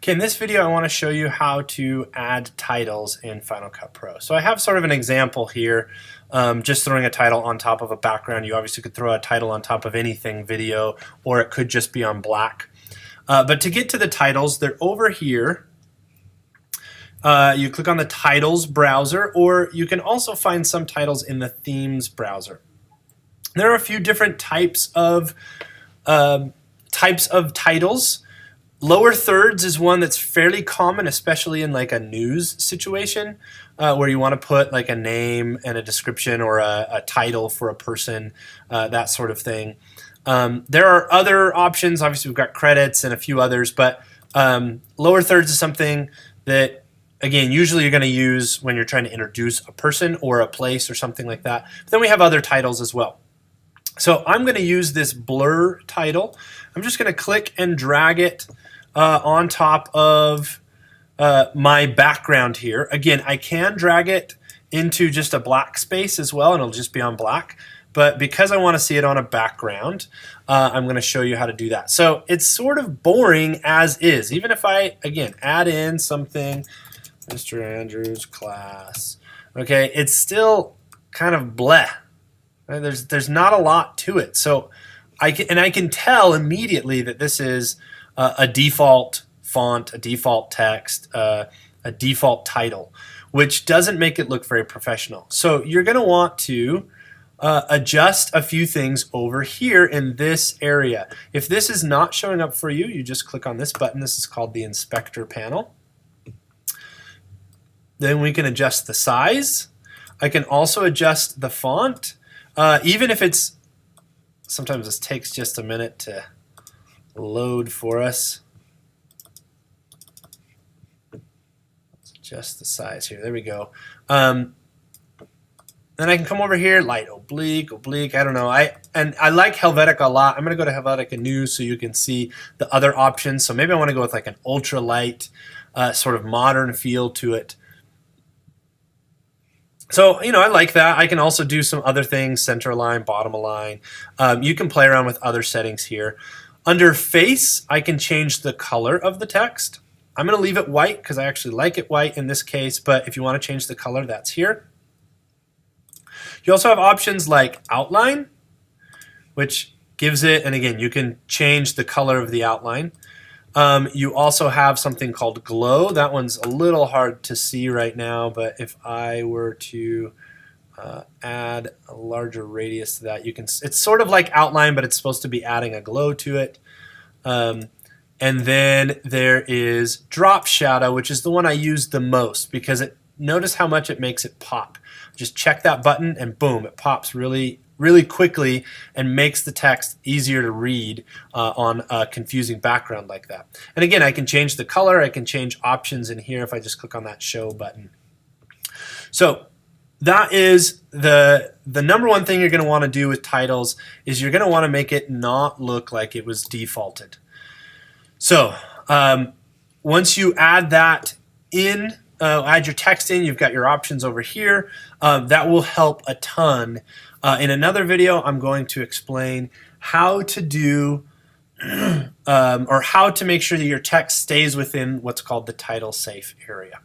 Okay, in this video I want to show you how to add titles in Final Cut Pro. So I have sort of an example here, just throwing a title on top of a background. You obviously could throw a title on top of anything video, or it could just be on black. But to get to the titles, they're over here. You click on the Titles browser, or you can also find some titles in the Themes browser. There are a few different types of titles. Lower thirds is one that's fairly common, especially in like a news situation where you want to put like a name and a description or a title for a person, that sort of thing. There are other options. Obviously, we've got credits and a few others, but lower thirds is something that, again, usually you're going to use when you're trying to introduce a person or a place or something like that. But then we have other titles as well. So I'm going to use this blur title. I'm just going to click and drag it on top of my background here. Again, I can drag it into just a black space as well, and it'll just be on black. But because I want to see it on a background, I'm going to show you how to do that. So it's sort of boring as is. Even if I, again, add in something, Mr. Andrews class, okay, it's still kind of bleh. Right? There's not a lot to it. So I can tell immediately that this is a default font, a default text, a default title, which doesn't make it look very professional. So you're going to want to adjust a few things over here in this area. If this is not showing up for you, you just click on this button. This is called the Inspector panel. Then we can adjust the size. I can also adjust the font. Even if it's, sometimes this takes just a minute to load for us. Let's adjust the size here. There we go. Then I can come over here, light oblique, I don't know. I like Helvetica a lot. I'm going to go to Helvetica News so you can see the other options. So maybe I want to go with like an ultra light, sort of modern feel to it. So, I like that. I can also do some other things, center align, bottom align. You can play around with other settings here. Under face, I can change the color of the text. I'm going to leave it white because I actually like it white in this case, but if you want to change the color, that's here. You also have options like outline, which gives it, and again, you can change the color of the outline. You also have something called glow. That one's a little hard to see right now, but if I were to add a larger radius to that, you can. It's sort of like outline, but it's supposed to be adding a glow to it. And then there is drop shadow, which is the one I use the most because notice how much it makes it pop. Just check that button and boom, it pops really quickly and makes the text easier to read on a confusing background like that. And again, I can change the color, I can change options in here if I just click on that show button. So that is the number one thing you're going to want to do with titles is you're going to want to make it not look like it was defaulted. So once you add that in, add your text in, you've got your options over here. That will help a ton. In another video, I'm going to explain how to do or how to make sure that your text stays within what's called the title safe area.